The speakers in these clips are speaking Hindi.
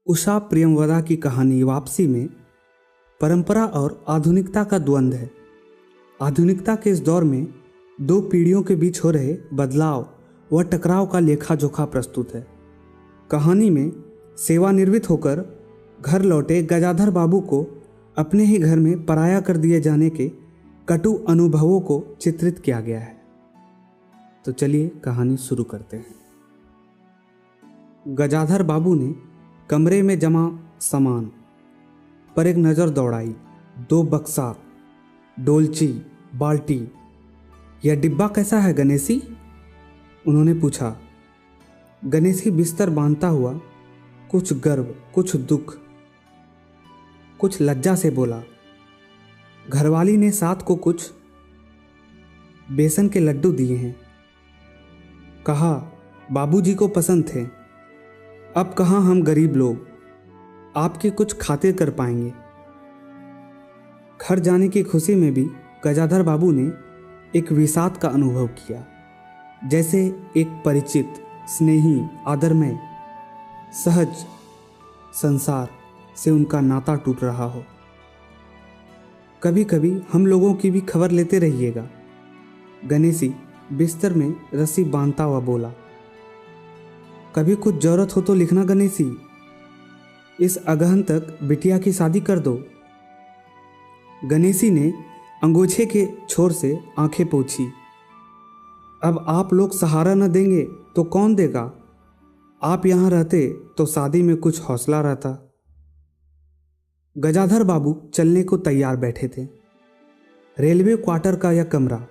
उषा प्रियमवदा की कहानी वापसी में परंपरा और आधुनिकता का द्वंद्व है। आधुनिकता के इस दौर में दो पीढ़ियों के बीच हो रहे बदलाव व टकराव का लेखा जोखा प्रस्तुत है। कहानी में सेवानिवृत्त होकर घर लौटे गजाधर बाबू को अपने ही घर में पराया कर दिए जाने के कटु अनुभवों को चित्रित किया गया है। तो चलिए कहानी शुरू करते हैं। गजाधर बाबू ने कमरे में जमा सामान पर एक नज़र दौड़ाई। 2 बक्सा, डोलची, बाल्टी। यह डिब्बा कैसा है गणेशी? उन्होंने पूछा। गणेशी बिस्तर बांधता हुआ कुछ गर्व, कुछ दुख, कुछ लज्जा से बोला। घरवाली ने साथ को कुछ बेसन के लड्डू दिए हैं। कहा बाबूजी को पसंद थे। अब कहाँ हम गरीब लोग आपके कुछ खातिर कर पाएंगे। घर जाने की खुशी में भी गजाधर बाबू ने एक विषाद का अनुभव किया, जैसे एक परिचित, स्नेही, आदरमय, सहज संसार से उनका नाता टूट रहा हो। कभी कभी हम लोगों की भी खबर लेते रहिएगा, गणेशी बिस्तर में रस्सी बांधता हुआ बोला। कभी कुछ जरूरत हो तो लिखना गणेशी। इस अगहन तक बिटिया की शादी कर दो। गणेशी ने अंगोछे के छोर से आंखें पोंछी। अब आप लोग सहारा न देंगे तो कौन देगा? आप यहाँ रहते तो शादी में कुछ हौसला रहता। गजाधर बाबू चलने को तैयार बैठे थे। रेलवे क्वार्टर का यह कमरा,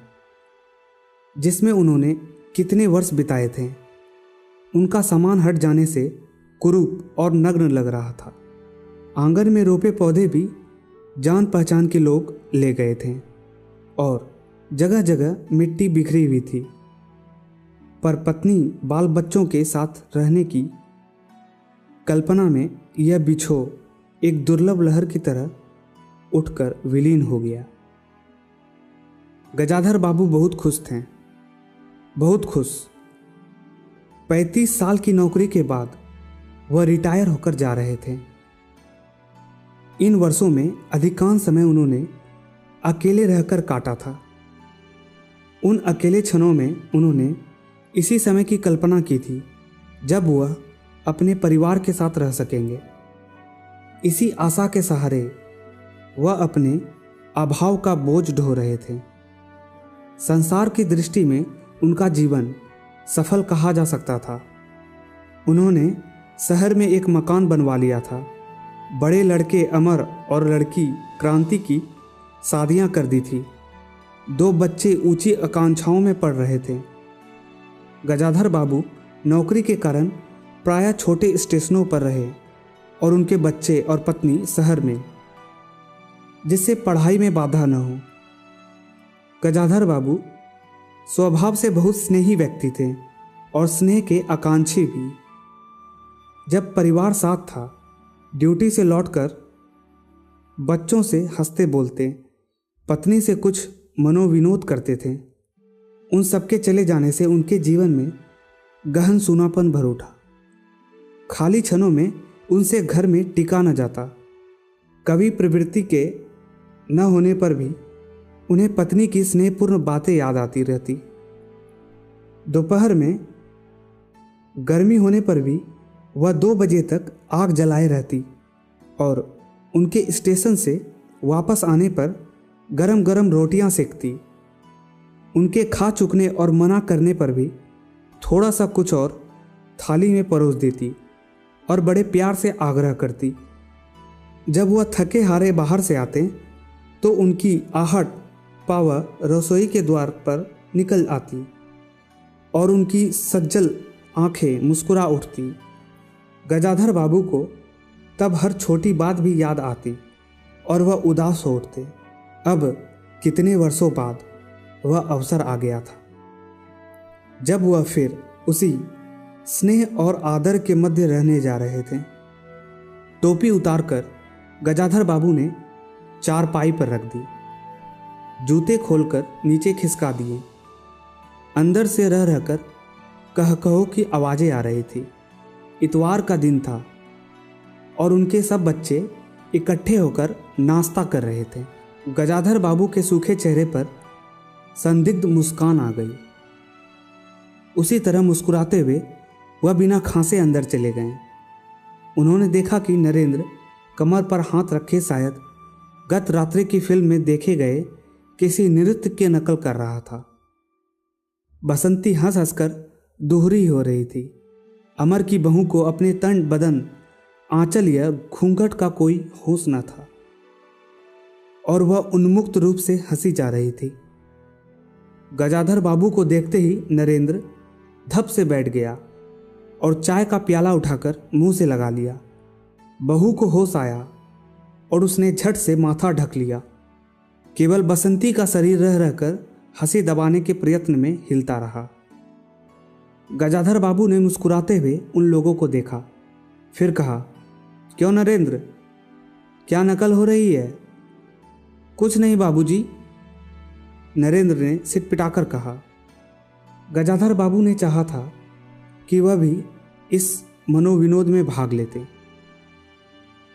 जिसमें उन्होंने कितने वर्ष बिताए थे, उनका सामान हट जाने से कुरूप और नग्न लग रहा था। आंगन में रोपे पौधे भी जान पहचान के लोग ले गए थे और जगह जगह मिट्टी बिखरी हुई थी। पर पत्नी बाल बच्चों के साथ रहने की कल्पना में यह बिछोह एक दुर्लभ लहर की तरह उठकर विलीन हो गया। गजाधर बाबू बहुत खुश थे, बहुत खुश। 35 साल की नौकरी के बाद वह रिटायर होकर जा रहे थे। इन वर्षों में अधिकांश समय उन्होंने अकेले रहकर काटा था। उन अकेले क्षणों में उन्होंने इसी समय की कल्पना की थी जब वह अपने परिवार के साथ रह सकेंगे। इसी आशा के सहारे वह अपने अभाव का बोझ ढो रहे थे। संसार की दृष्टि में उनका जीवन सफल कहा जा सकता था। उन्होंने शहर में एक मकान बनवा लिया था। बड़े लड़के अमर और लड़की क्रांति की शादियां कर दी थी। 2 बच्चे ऊंची आकांक्षाओं में पढ़ रहे थे। गजाधर बाबू नौकरी के कारण प्रायः छोटे स्टेशनों पर रहे और उनके बच्चे और पत्नी शहर में, जिससे पढ़ाई में बाधा न हो। गजाधर बाबू स्वभाव से बहुत स्नेही व्यक्ति थे और स्नेह के आकांक्षी भी। जब परिवार साथ था, ड्यूटी से लौटकर बच्चों से हंसते बोलते, पत्नी से कुछ मनोविनोद करते थे। उन सबके चले जाने से उनके जीवन में गहन सूनापन भर उठा। खाली क्षणों में उनसे घर में टिका न जाता। कभी प्रवृत्ति के न होने पर भी उन्हें पत्नी की स्नेहपूर्ण बातें याद आती रहती। दोपहर में गर्मी होने पर भी वह 2 बजे तक आग जलाए रहती और उनके स्टेशन से वापस आने पर गरम गरम रोटियां सेकती। उनके खा चुकने और मना करने पर भी थोड़ा सा कुछ और थाली में परोस देती और बड़े प्यार से आग्रह करती। जब वह थके हारे बाहर से आते तो उनकी आहट पावर रसोई के द्वार पर निकल आती और उनकी सज्जल आंखें मुस्कुरा उठती। गजाधर बाबू को तब हर छोटी बात भी याद आती और वह उदास हो उठते। अब कितने वर्षों बाद वह अवसर आ गया था जब वह फिर उसी स्नेह और आदर के मध्य रहने जा रहे थे। टोपी उतारकर गजाधर बाबू ने चारपाई पर रख दी। जूते खोलकर नीचे खिसका दिए। अंदर से रह रहकर कह कहो की आवाज़ें आ रही थी। इतवार का दिन था और उनके सब बच्चे इकट्ठे होकर नाश्ता कर रहे थे। गजाधर बाबू के सूखे चेहरे पर संदिग्ध मुस्कान आ गई। उसी तरह मुस्कुराते हुए वह बिना खांसे अंदर चले गए। उन्होंने देखा कि नरेंद्र कमर पर हाथ रखे शायद गत रात्रि की फिल्म में देखे गए किसी नृत्य की नकल कर रहा था। बसंती हंस हंसकर दोहरी हो रही थी। अमर की बहू को अपने तन बदन आंचल या घूंघट का कोई होश न था और वह उन्मुक्त रूप से हंसी जा रही थी। गजाधर बाबू को देखते ही नरेंद्र धप से बैठ गया और चाय का प्याला उठाकर मुंह से लगा लिया। बहू को होश आया और उसने झट से माथा ढक लिया। केवल बसंती का शरीर रह रहकर हंसी दबाने के प्रयत्न में हिलता रहा। गजाधर बाबू ने मुस्कुराते हुए उन लोगों को देखा, फिर कहा, क्यों नरेंद्र, क्या नकल हो रही है? कुछ नहीं बाबूजी, नरेंद्र ने सिर पिटाकर कहा। गजाधर बाबू ने चाहा था कि वह भी इस मनोविनोद में भाग लेते,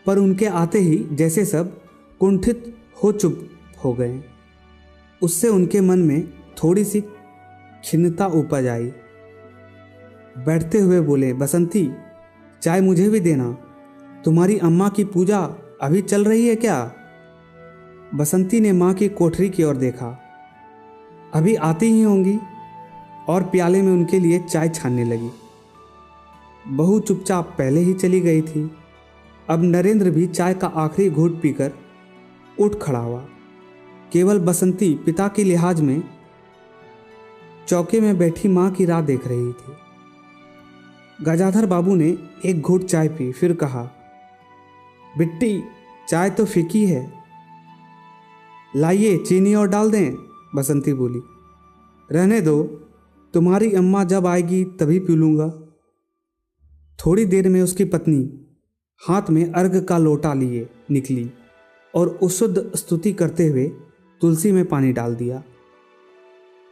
पर उनके आते ही जैसे सब कुंठित हो चुप हो गए। उससे उनके मन में थोड़ी सी खिन्नता उपज आई। बैठते हुए बोले, बसंती, चाय मुझे भी देना। तुम्हारी अम्मा की पूजा अभी चल रही है क्या? बसंती ने माँ की कोठरी की ओर देखा। अभी आती ही होंगी, और प्याले में उनके लिए चाय छानने लगी। बहू चुपचाप पहले ही चली गई थी। अब नरेंद्र भी चाय का आखिरी घूंट पीकर उठ खड़ा हुआ। केवल बसंती पिता के लिहाज में चौके में बैठी माँ की राह देख रही थी। गजाधर बाबू ने एक घूंट चाय पी, फिर कहा, बिट्टी, चाय तो फीकी है, लाइए चीनी और डाल दें। बसंती बोली, रहने दो, तुम्हारी अम्मा जब आएगी तभी पी लूँगा। थोड़ी देर में उसकी पत्नी हाथ में अर्घ का लोटा लिए निकली और उशुद्ध स्तुति करते हुए तुलसी में पानी डाल दिया।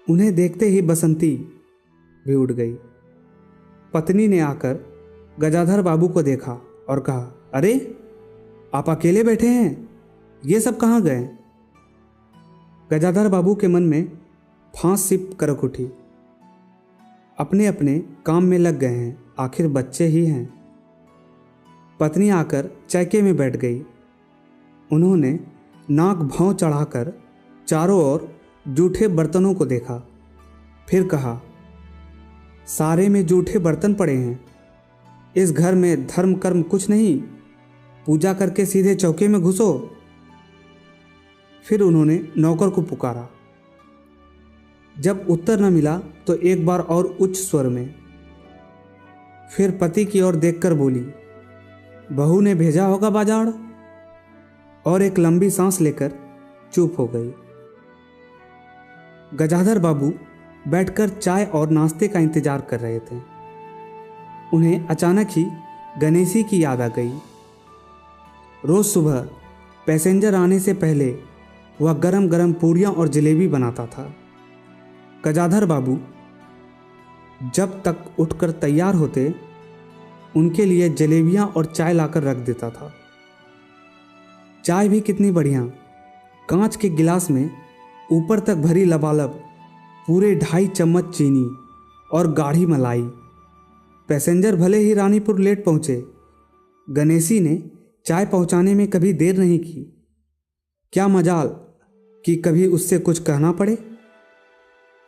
उन्हें देखते ही बसंती भी उठ गई। पत्नी ने आकर गजाधर बाबू को देखा और कहा, अरे आप अकेले बैठे हैं, ये सब कहाँ गए? गजाधर बाबू के मन में फांस सी करक उठी। अपने अपने काम में लग गए हैं, आखिर बच्चे ही हैं। पत्नी आकर चौके में बैठ गई। उन्होंने नाक भौं चढ़ाकर चारों ओर जूठे बर्तनों को देखा, फिर कहा, सारे में जूठे बर्तन पड़े हैं। इस घर में धर्म कर्म कुछ नहीं, पूजा करके सीधे चौके में घुसो। फिर उन्होंने नौकर को पुकारा। जब उत्तर न मिला तो एक बार और उच्च स्वर में, फिर पति की ओर देखकर बोली, बहू ने भेजा होगा बाजार। और एक लंबी सांस लेकर चुप हो गई। गजाधर बाबू बैठकर चाय और नाश्ते का इंतजार कर रहे थे। उन्हें अचानक ही गणेशी की याद आ गई। रोज सुबह पैसेंजर आने से पहले वह गरम गरम पूड़ियाँ और जलेबी बनाता था। गजाधर बाबू जब तक उठकर तैयार होते उनके लिए जलेबियाँ और चाय लाकर रख देता था। चाय भी कितनी बढ़िया, कांच के गिलास में ऊपर तक भरी लबालब, पूरे 2.5 चम्मच चीनी और गाढ़ी मलाई। पैसेंजर भले ही रानीपुर लेट पहुँचे, गणेशी ने चाय पहुँचाने में कभी देर नहीं की। क्या मजाल कि कभी उससे कुछ कहना पड़े।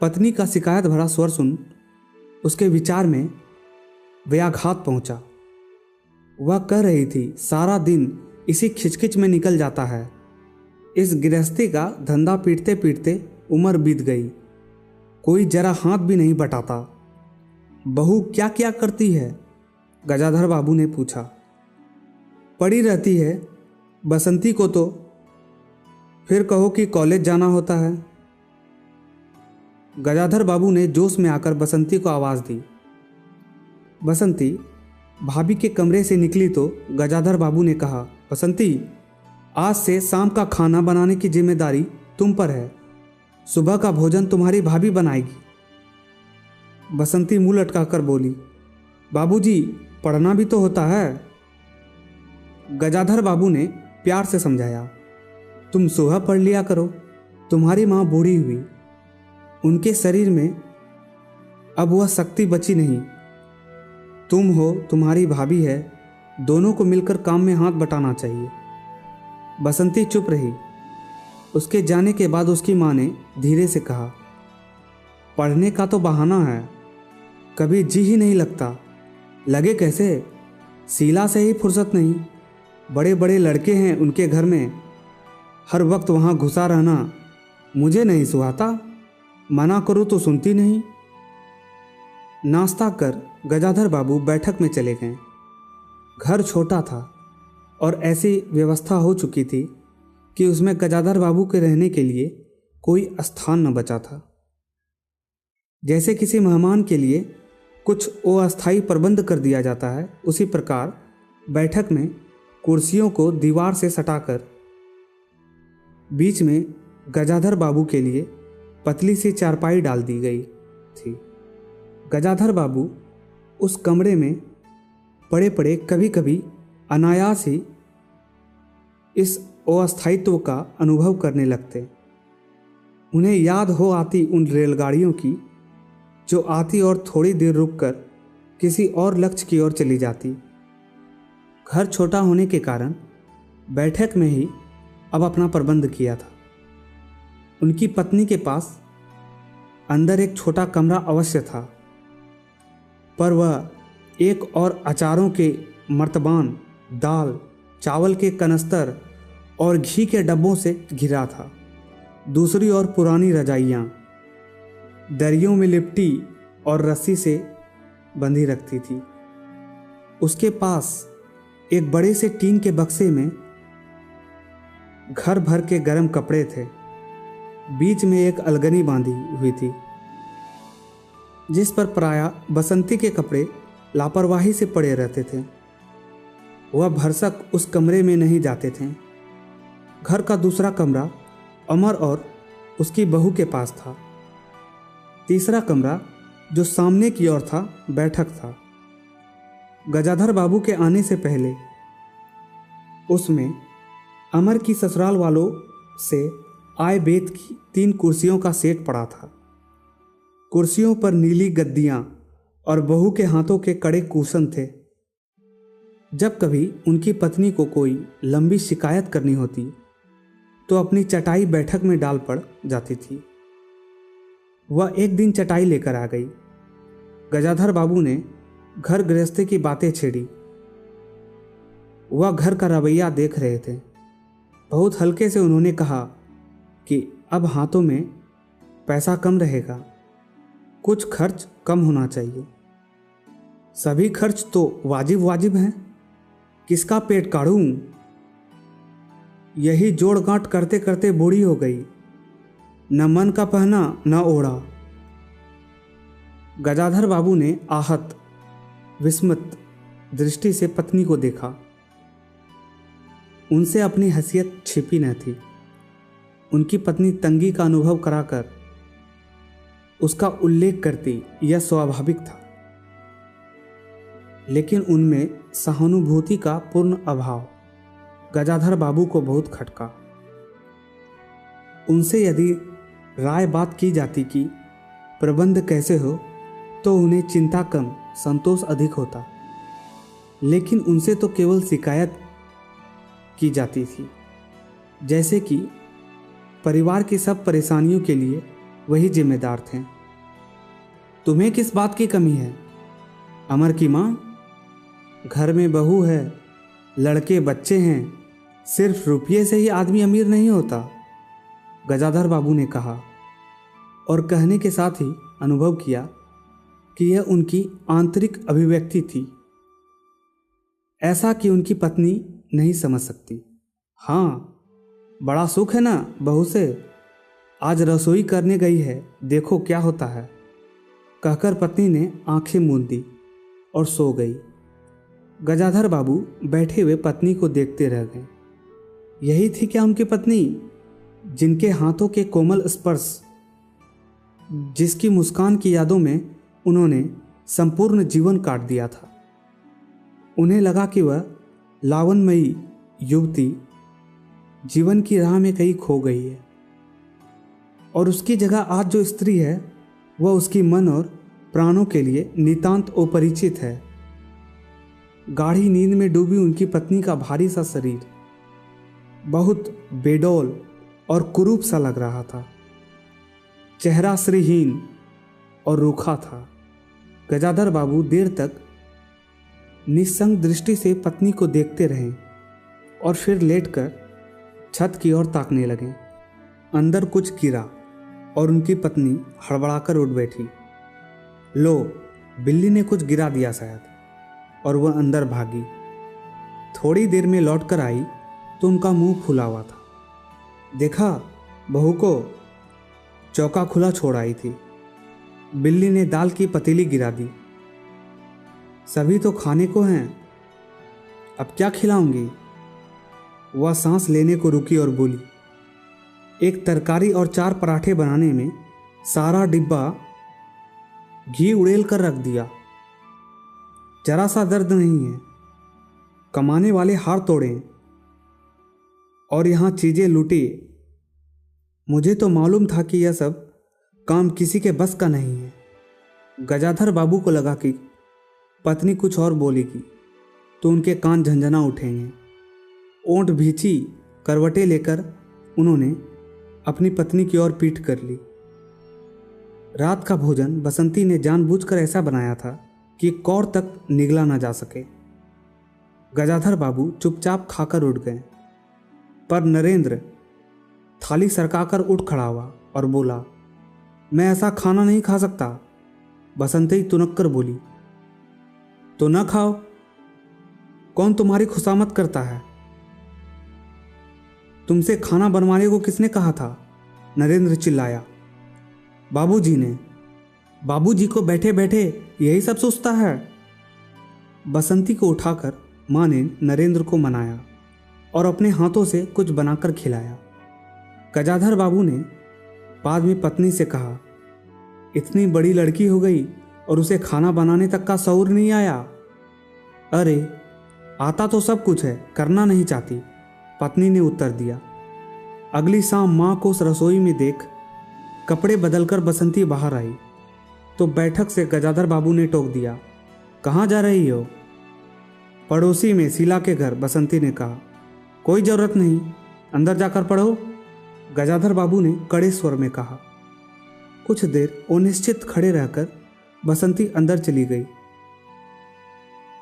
पत्नी का शिकायत भरा स्वर सुन उसके विचार में व्याघात पहुंचा। वह कह रही थी, सारा दिन इसी खिचखिच में निकल जाता है। इस गृहस्थी का धंधा पीटते पीटते उम्र बीत गई, कोई जरा हाथ भी नहीं बटाता। बहू क्या क्या करती है? गजाधर बाबू ने पूछा। पड़ी रहती है, बसंती को तो फिर कहो कि कॉलेज जाना होता है। गजाधर बाबू ने जोश में आकर बसंती को आवाज़ दी। बसंती भाभी के कमरे से निकली तो गजाधर बाबू ने कहा, बसंती, आज से शाम का खाना बनाने की जिम्मेदारी तुम पर है। सुबह का भोजन तुम्हारी भाभी बनाएगी। बसंती मुंह लटकाकर बोली, बाबूजी, पढ़ना भी तो होता है। गजाधर बाबू ने प्यार से समझाया, तुम सुबह पढ़ लिया करो, तुम्हारी माँ बूढ़ी हुई, उनके शरीर में अब वह शक्ति बची नहीं। तुम हो, तुम्हारी भाभी है, दोनों को मिलकर काम में हाथ बटाना चाहिए। बसंती चुप रही। उसके जाने के बाद उसकी माँ ने धीरे से कहा, पढ़ने का तो बहाना है, कभी जी ही नहीं लगता। लगे कैसे? शीला से ही फुर्सत नहीं। बड़े बड़े लड़के हैं उनके घर में, हर वक्त वहाँ घुसा रहना मुझे नहीं सुहाता। मना करूँ तो सुनती नहीं। नाश्ता कर गजाधर बाबू बैठक में चले गए। घर छोटा था और ऐसी व्यवस्था हो चुकी थी कि उसमें गजाधर बाबू के रहने के लिए कोई स्थान न बचा था। जैसे किसी मेहमान के लिए कुछ अस्थायी प्रबंध कर दिया जाता है, उसी प्रकार बैठक में कुर्सियों को दीवार से सटाकर बीच में गजाधर बाबू के लिए पतली सी चारपाई डाल दी गई थी। गजाधर बाबू उस कमरे में पड़े पड़े कभी कभी अनायास ही इस अस्थायित्व का अनुभव करने लगते। उन्हें याद हो आती उन रेलगाड़ियों की जो आती और थोड़ी देर रुककर किसी और लक्ष्य की ओर चली जाती। घर छोटा होने के कारण बैठक में ही अब अपना प्रबंध किया था। उनकी पत्नी के पास अंदर एक छोटा कमरा अवश्य था, पर वह एक और अचारों के मर्तबान, दाल चावल के कनस्तर और घी के डब्बों से घिरा था। दूसरी ओर पुरानी रजाइयाँ दरियों में लिपटी और रस्सी से बंधी रखती थी। उसके पास एक बड़े से टीन के बक्से में घर भर के गर्म कपड़े थे। बीच में एक अलगनी बांधी हुई थी जिस पर प्रायः बसंती के कपड़े लापरवाही से पड़े रहते थे। वह भरसक उस कमरे में नहीं जाते थे। घर का दूसरा कमरा अमर और उसकी बहू के पास था। तीसरा कमरा जो सामने की ओर था, बैठक था। गजाधर बाबू के आने से पहले उसमें अमर की ससुराल वालों से आय बेत की 3 कुर्सियों का सेट पड़ा था। कुर्सियों पर नीली गद्दियां और बहू के हाथों के कड़े कुशन थे। जब कभी उनकी पत्नी को कोई लंबी शिकायत करनी होती तो अपनी चटाई बैठक में डाल पड़ जाती थी। वह एक दिन चटाई लेकर आ गई। गजाधर बाबू ने घर गृहस्थी की बातें छेड़ी। वह घर का रवैया देख रहे थे। बहुत हल्के से उन्होंने कहा कि अब हाथों में पैसा कम रहेगा, कुछ खर्च कम होना चाहिए। सभी खर्च तो वाजिब वाजिब हैं, किसका पेट काढ़ूं? यही जोड़ गांठ करते करते बूढ़ी हो गई, न मन का पहना न ओढ़ा। गजाधर बाबू ने आहत विस्मित दृष्टि से पत्नी को देखा। उनसे अपनी हैसियत छिपी न थी। उनकी पत्नी तंगी का अनुभव कराकर उसका उल्लेख करती यह स्वाभाविक था, लेकिन उनमें सहानुभूति का पूर्ण अभाव गजाधर बाबू को बहुत खटका। उनसे यदि राय बात की जाती कि प्रबंध कैसे हो तो उन्हें चिंता कम, संतोष अधिक होता, लेकिन उनसे तो केवल शिकायत की जाती थी, जैसे कि परिवार की सब परेशानियों के लिए वही जिम्मेदार थे। तुम्हें किस बात की कमी है? अमर की माँ, घर में बहू है, लड़के बच्चे हैं, सिर्फ रुपये से ही आदमी अमीर नहीं होता, गजाधर बाबू ने कहा और कहने के साथ ही अनुभव किया कि यह उनकी आंतरिक अभिव्यक्ति थी, ऐसा कि उनकी पत्नी नहीं समझ सकती। हाँ, बड़ा सुख है ना बहू से, आज रसोई करने गई है, देखो क्या होता है, कहकर पत्नी ने आंखें मूंद दी और सो गई। गजाधर बाबू बैठे हुए पत्नी को देखते रह गए। यही थी क्या उनकी पत्नी, जिनके हाथों के कोमल स्पर्श, जिसकी मुस्कान की यादों में उन्होंने संपूर्ण जीवन काट दिया था। उन्हें लगा कि वह लावणमयी युवती जीवन की राह में कहीं खो गई है और उसकी जगह आज जो स्त्री है वह उसकी मन और प्राणों के लिए नितांत अपरिचित है। गाढ़ी नींद में डूबी उनकी पत्नी का भारी सा शरीर बहुत बेडौल और कुरूप सा लग रहा था। चेहरा श्रीहीन और रूखा था। गजाधर बाबू देर तक निस्संग दृष्टि से पत्नी को देखते रहे और फिर लेटकर छत की ओर ताकने लगे। अंदर कुछ गिरा और उनकी पत्नी हड़बड़ाकर उठ बैठी। लो, बिल्ली ने कुछ गिरा दिया शायद, और वह अंदर भागी। थोड़ी देर में लौटकर आई तो उनका मुंह फूला हुआ था। देखा, बहू को चौका खुला छोड़ आई थी। बिल्ली ने दाल की पतीली गिरा दी। सभी तो खाने को हैं, अब क्या खिलाऊंगी? वह सांस लेने को रुकी और बोली, एक तरकारी और 4 पराठे बनाने में सारा डिब्बा घी उड़ेल कर रख दिया। जरा सा दर्द नहीं है। कमाने वाले हार तोड़े और यहाँ चीजें लूटी। मुझे तो मालूम था कि यह सब काम किसी के बस का नहीं है। गजाधर बाबू को लगा कि पत्नी कुछ और बोलेगी तो उनके कान झंझना उठेंगे। ओंठ भींची करवटें लेकर उन्होंने अपनी पत्नी की ओर पीठ कर ली। रात का भोजन बसंती ने जानबूझकर ऐसा बनाया था कि कौर तक निगला न जा सके। गजाधर बाबू चुपचाप खाकर उठ गए, पर नरेंद्र थाली सरकाकर उठ खड़ा हुआ और बोला, मैं ऐसा खाना नहीं खा सकता। बसंती तुनक कर बोली, तो न खाओ, कौन तुम्हारी खुशामद करता है? तुमसे खाना बनवाने को किसने कहा था? नरेंद्र चिल्लाया। बाबूजी ने। बाबूजी को बैठे बैठे यही सब सोचता है। बसंती को उठाकर माँ ने नरेंद्र को मनाया और अपने हाथों से कुछ बनाकर खिलाया। गजाधर बाबू ने बाद में पत्नी से कहा, इतनी बड़ी लड़की हो गई और उसे खाना बनाने तक का शऊर नहीं आया। अरे, आता तो सब कुछ है, करना नहीं चाहती, पत्नी ने उत्तर दिया। अगली शाम माँ को उस रसोई में देख कपड़े बदलकर बसंती बाहर आई तो बैठक से गजाधर बाबू ने टोक दिया, कहाँ जा रही हो? पड़ोसी में शीला के घर, बसंती ने कहा। कोई जरूरत नहीं, अंदर जाकर पढ़ो, गजाधर बाबू ने कड़े स्वर में कहा। कुछ देर अनिश्चित खड़े रहकर बसंती अंदर चली गई।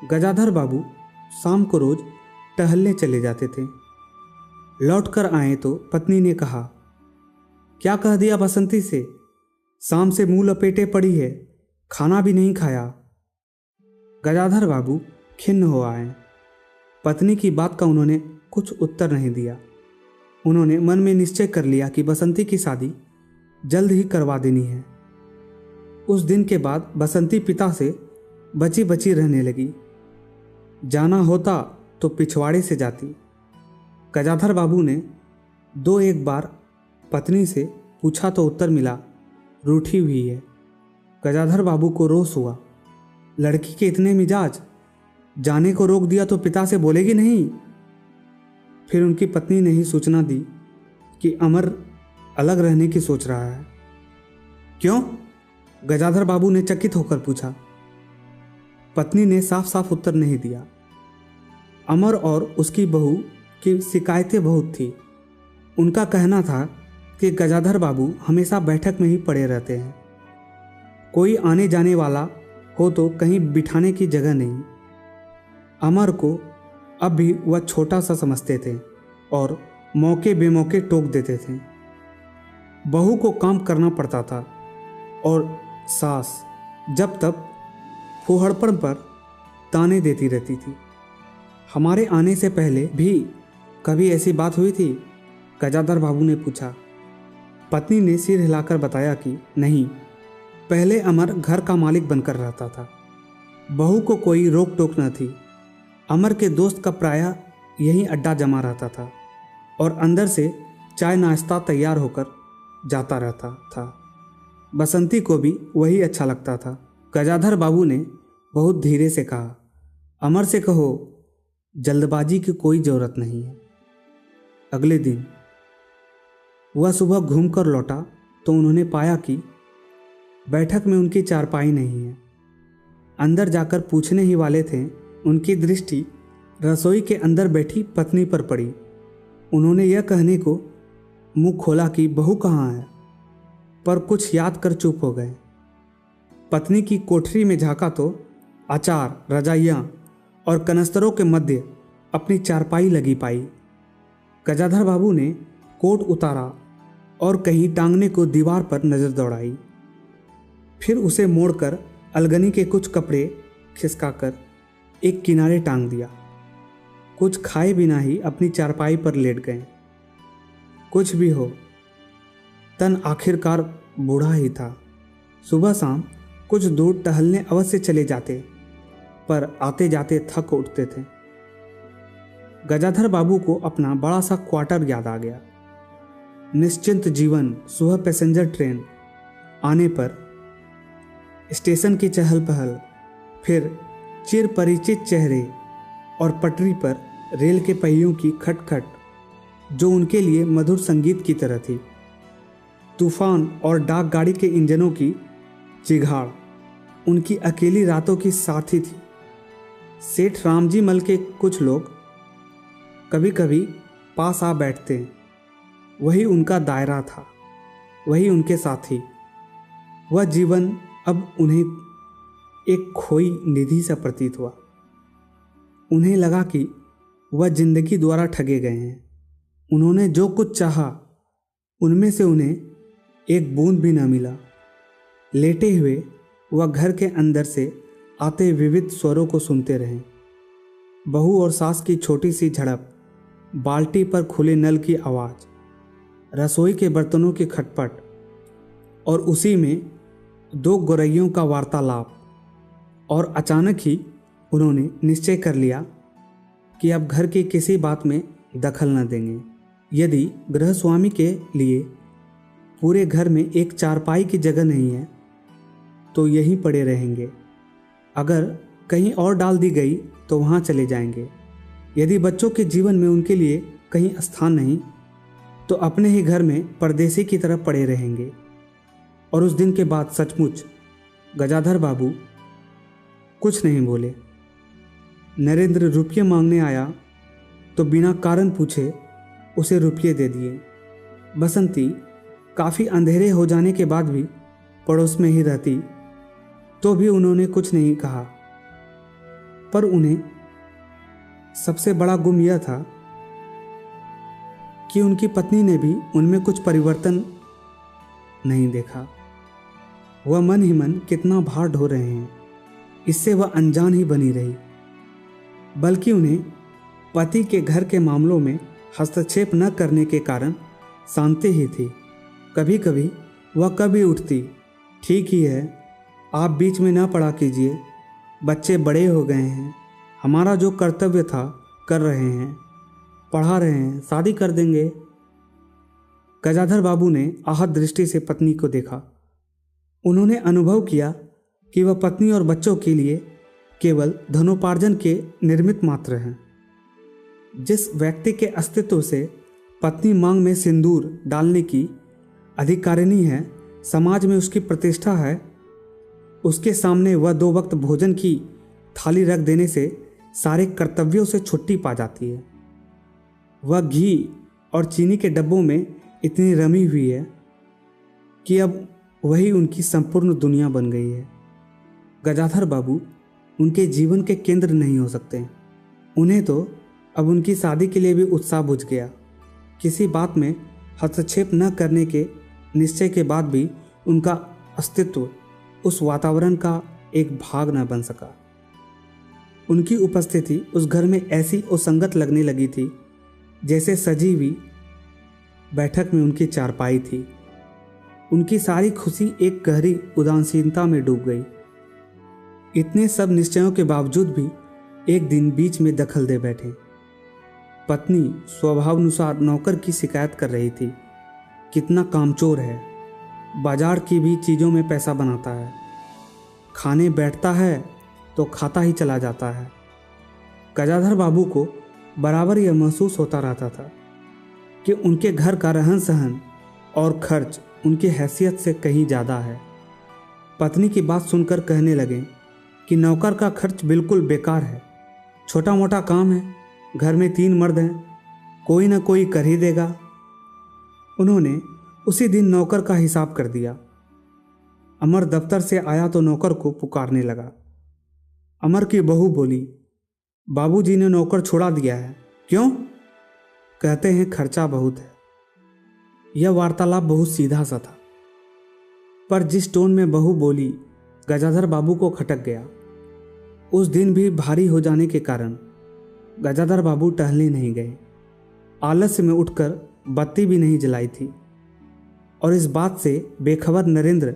गजाधर बाबू शाम को रोज टहलने चले जाते थे। लौटकर आए तो पत्नी ने कहा, क्या कह दिया बसंती से? शाम से मुंह लपेटे पड़ी है, खाना भी नहीं खाया। गजाधर बाबू खिन्न हो आए। पत्नी की बात का उन्होंने कुछ उत्तर नहीं दिया। उन्होंने मन में निश्चय कर लिया कि बसंती की शादी जल्द ही करवा देनी है। उस दिन के बाद बसंती पिता से बची बची रहने लगी। जाना होता तो पिछवाड़े से जाती। गजाधर बाबू ने 2-1 बार पत्नी से पूछा तो उत्तर मिला, रूठी हुई है। गजाधर बाबू को रोष हुआ, लड़की के इतने मिजाज, जाने को रोक दिया तो पिता से बोलेगी नहीं। फिर उनकी पत्नी ने ही सूचना दी कि अमर अलग रहने की सोच रहा है। क्यों? गजाधर बाबू ने चकित होकर पूछा। पत्नी ने साफ साफ उत्तर नहीं दिया। अमर और उसकी बहू की शिकायतें बहुत थी। उनका कहना था कि गजाधर बाबू हमेशा बैठक में ही पड़े रहते हैं। कोई आने जाने वाला हो तो कहीं बिठाने की जगह नहीं। अमर को अब भी वह छोटा सा समझते थे और मौके बेमौके टोक देते थे। बहू को काम करना पड़ता था और सास जब तब फूहड़पन पर ताने देती रहती थी। हमारे आने से पहले भी कभी ऐसी बात हुई थी? गजाधर बाबू ने पूछा। पत्नी ने सिर हिलाकर बताया कि नहीं, पहले अमर घर का मालिक बनकर रहता था। बहू को कोई रोक टोक न थी। अमर के दोस्त का प्रायः यहीं अड्डा जमा रहता था और अंदर से चाय नाश्ता तैयार होकर जाता रहता था। बसंती को भी वही अच्छा लगता था। गजाधर बाबू ने बहुत धीरे से कहा, अमर से कहो जल्दबाजी की कोई ज़रूरत नहीं है। अगले दिन वह सुबह घूमकर लौटा तो उन्होंने पाया कि बैठक में उनकी चारपाई नहीं है। अंदर जाकर पूछने ही वाले थे, उनकी दृष्टि रसोई के अंदर बैठी पत्नी पर पड़ी। उन्होंने यह कहने को मुंह खोला कि बहू कहाँ है, पर कुछ याद कर चुप हो गए। पत्नी की कोठरी में झांका तो अचार, रजाइयाँ और कनस्तरों के मध्य अपनी चारपाई लगी पाई। गजाधर बाबू ने कोट उतारा और कहीं टांगने को दीवार पर नजर दौड़ाई। फिर उसे मोड़कर अलगनी के कुछ कपड़े खिसकाकर एक किनारे टांग दिया। कुछ खाए बिना ही अपनी चारपाई पर लेट गए। कुछ भी हो, तन आखिरकार बूढ़ा ही था। सुबह शाम कुछ दूर टहलने अवश्य चले जाते, पर आते जाते थक उठते थे। गजाधर बाबू को अपना बड़ा सा क्वार्टर याद आ गया। निश्चिंत जीवन, सुबह पैसेंजर ट्रेन आने पर स्टेशन की चहल पहल, फिर चिर परिचित चेहरे और पटरी पर रेल के पहियों की खटखट जो उनके लिए मधुर संगीत की तरह थी। तूफान और डाक गाड़ी के इंजनों की चिघाड़ उनकी अकेली रातों की साथी थी। सेठ रामजी मल के कुछ लोग कभी कभी पास आ बैठते, वही उनका दायरा था, वही उनके साथी। वह जीवन अब उन्हें एक खोई निधि सा प्रतीत हुआ। उन्हें लगा कि वह जिंदगी द्वारा ठगे गए हैं। उन्होंने जो कुछ चाहा उनमें से उन्हें एक बूंद भी न मिला। लेटे हुए वह घर के अंदर से आते विविध स्वरों को सुनते रहे। बहू और सास की छोटी सी झड़प, बाल्टी पर खुले नल की आवाज़, रसोई के बर्तनों की खटपट और उसी में दो गोरैयों का वार्तालाप। और अचानक ही उन्होंने निश्चय कर लिया कि अब घर की किसी बात में दखल न देंगे। यदि गृहस्वामी के लिए पूरे घर में एक चारपाई की जगह नहीं है तो यहीं पड़े रहेंगे। अगर कहीं और डाल दी गई तो वहाँ चले जाएंगे। यदि बच्चों के जीवन में उनके लिए कहीं स्थान नहीं तो अपने ही घर में परदेसी की तरह पड़े रहेंगे। और उस दिन के बाद सचमुच गजाधर बाबू कुछ नहीं बोले। नरेंद्र रुपये मांगने आया तो बिना कारण पूछे उसे रुपये दे दिए। बसंती काफ़ी अंधेरे हो जाने के बाद भी पड़ोस में ही रहती तो भी उन्होंने कुछ नहीं कहा। पर उन्हें सबसे बड़ा गुम यह था कि उनकी पत्नी ने भी उनमें कुछ परिवर्तन नहीं देखा। वह मन ही मन कितना भार ढो रहे हैं, इससे वह अनजान ही बनी रही। बल्कि उन्हें पति के घर के मामलों में हस्तक्षेप न करने के कारण शांति ही थी। कभी कभी वह कभी उठती, ठीक ही है, आप बीच में ना पड़ा कीजिए, बच्चे बड़े हो गए हैं, हमारा जो कर्तव्य था कर रहे हैं, पढ़ा रहे हैं, शादी कर देंगे। गजाधर बाबू ने आहत दृष्टि से पत्नी को देखा। उन्होंने अनुभव किया कि वह पत्नी और बच्चों के लिए केवल धनोपार्जन के निर्मित मात्र हैं। जिस व्यक्ति के अस्तित्व से पत्नी मांग में सिंदूर डालने की अधिकारिणी है, समाज में उसकी प्रतिष्ठा है, उसके सामने वह 2 वक्त भोजन की थाली रख देने से सारे कर्तव्यों से छुट्टी पा जाती है। वह घी और चीनी के डब्बों में इतनी रमी हुई है कि अब वही उनकी संपूर्ण दुनिया बन गई है। गजाधर बाबू उनके जीवन के केंद्र नहीं हो सकते। उन्हें तो अब उनकी शादी के लिए भी उत्साह बुझ गया। किसी बात में हस्तक्षेप न करने के निश्चय के बाद भी उनका अस्तित्व उस वातावरण का एक भाग न बन सका। उनकी उपस्थिति उस घर में ऐसी असंगत लगने लगी थी जैसे सजी हुई बैठक में उनकी चारपाई थी। उनकी सारी खुशी एक गहरी उदासीनता में डूब गई। इतने सब निश्चयों के बावजूद भी एक दिन बीच में दखल दे बैठे। पत्नी स्वभावानुसार नौकर की शिकायत कर रही थी, कितना कामचोर है, बाजार की भी चीज़ों में पैसा बनाता है, खाने बैठता है तो खाता ही चला जाता है, गजाधर बाबू को बराबर यह महसूस होता रहता था कि उनके घर का रहन सहन और खर्च उनकी हैसियत से कहीं ज़्यादा है। पत्नी की बात सुनकर कहने लगे कि नौकर का खर्च बिल्कुल बेकार है, छोटा मोटा काम है, घर में 3 मर्द हैं, कोई ना कोई कर ही देगा। उन्होंने उसी दिन नौकर का हिसाब कर दिया। अमर दफ्तर से आया तो नौकर को पुकारने लगा। अमर की बहू बोली, बाबूजी ने नौकर छुड़ा दिया है। क्यों? कहते हैं खर्चा बहुत है। यह वार्तालाप बहुत सीधा सा था, पर जिस टोन में बहू बोली गजाधर बाबू को खटक गया। उस दिन भी भारी हो जाने के कारण गजाधर बाबू टहलने नहीं गए। आलस्य में उठकर बत्ती भी नहीं जलाई थी और इस बात से बेखबर नरेंद्र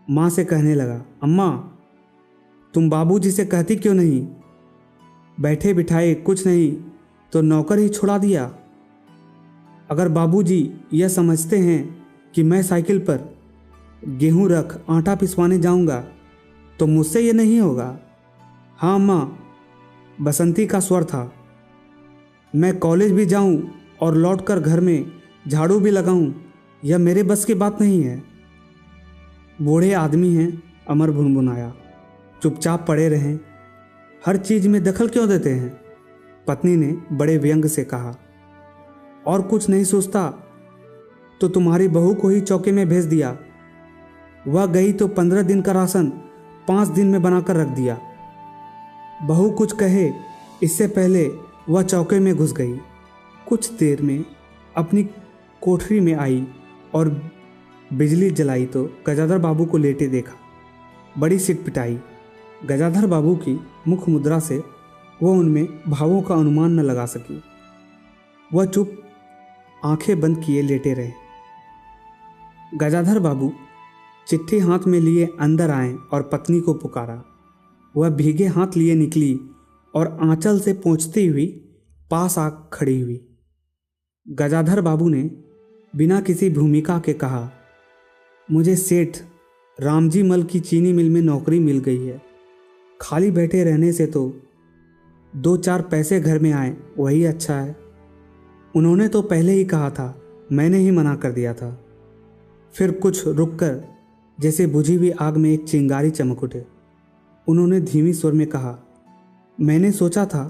माँ से कहने लगा, अम्मा तुम बाबूजी से कहती क्यों नहीं? बैठे बिठाए कुछ नहीं तो नौकर ही छुड़ा दिया। अगर बाबूजी यह समझते हैं कि मैं साइकिल पर गेहूं रख आटा पिसवाने जाऊंगा तो मुझसे ये नहीं होगा। हाँ अम्मा, बसंती का स्वर था। मैं कॉलेज भी जाऊं और लौटकर घर में झाड़ू भी लगाऊं, यह मेरे बस की बात नहीं है। बूढ़े आदमी हैं, अमर भुनभुनाया, चुपचाप पड़े रहें, हर चीज में दखल क्यों देते हैं? पत्नी ने बड़े व्यंग से कहा। और कुछ नहीं सोचता तो तुम्हारी बहू को ही चौके में भेज दिया। वह गई तो 15 दिन का राशन 5 दिन में बनाकर रख दिया। बहू कुछ कहे इससे पहले वह चौके में घुस गई। कुछ देर में अपनी कोठरी में आई और बिजली जलाई तो गजाधर बाबू को लेटे देखा। बड़ी सिट पिटाई। गजाधर बाबू की मुख मुद्रा से वह उनमें भावों का अनुमान न लगा सकी। वह चुप आंखें बंद किए लेटे रहे। गजाधर बाबू चिट्ठी हाथ में लिए अंदर आए और पत्नी को पुकारा। वह भीगे हाथ लिए निकली और आंचल से पोंछती हुई पास आ खड़ी हुई। गजाधर बाबू ने बिना किसी भूमिका के कहा, मुझे सेठ रामजी मल की चीनी मिल में नौकरी मिल गई है। खाली बैठे रहने से तो 2-4 पैसे घर में आए वही अच्छा है। उन्होंने तो पहले ही कहा था, मैंने ही मना कर दिया था। फिर कुछ रुककर जैसे बुझी हुई आग में एक चिंगारी चमक उठे। उन्होंने धीमी स्वर में कहा, मैंने सोचा था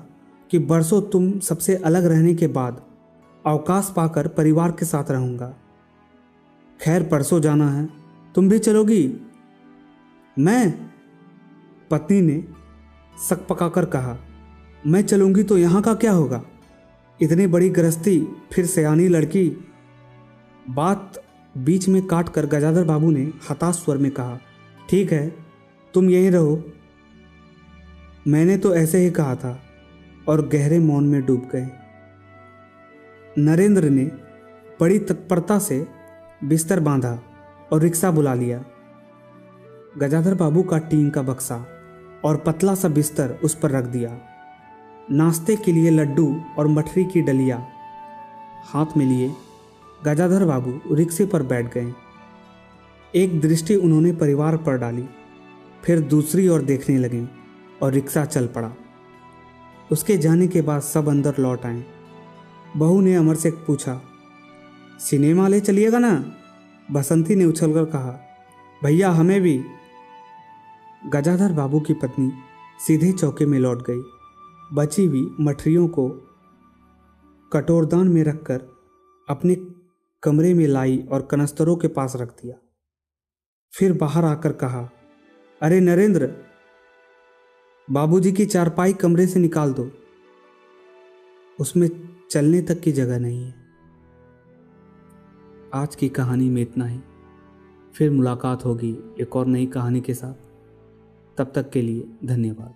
कि बरसों तुम सबसे अलग रहने के बाद अवकाश पाकर परिवार के साथ रहूंगा। खैर परसों जाना है, तुम भी चलोगी? मैं? पत्नी ने सक पकाकर कहा, मैं चलूंगी तो यहाँ का क्या होगा? इतनी बड़ी गृहस्थी, फिर सयानी लड़की। बात बीच में काट कर गजाधर बाबू ने हताश स्वर में कहा, ठीक है तुम यहीं रहो। मैंने तो ऐसे ही कहा था, और गहरे मौन में डूब गए। नरेंद्र ने बड़ी तत्परता से बिस्तर बांधा और रिक्शा बुला लिया। गजाधर बाबू का टीन का बक्सा और पतला सा बिस्तर उस पर रख दिया। नाश्ते के लिए लड्डू और मठरी की डलिया हाथ में लिए गजाधर बाबू रिक्शे पर बैठ गए। एक दृष्टि उन्होंने परिवार पर डाली, फिर दूसरी ओर देखने लगे और रिक्शा चल पड़ा। उसके जाने के बाद सब अंदर लौट आए। बहू ने अमर से पूछा, सिनेमा ले चलिएगा ना? बसंती ने उछलकर कहा, भैया हमें भी। गजाधर बाबू की पत्नी सीधे चौके में लौट गई। बची हुई मठरियों को कटोरदान में रखकर अपने कमरे में लाई और कनस्तरों के पास रख दिया। फिर बाहर आकर कहा, अरे नरेंद्र, बाबूजी की चारपाई कमरे से निकाल दो, उसमें चलने तक की जगह नहीं है। आज की कहानी में इतना ही। फिर मुलाकात होगी एक और नई कहानी के साथ। तब तक के लिए धन्यवाद।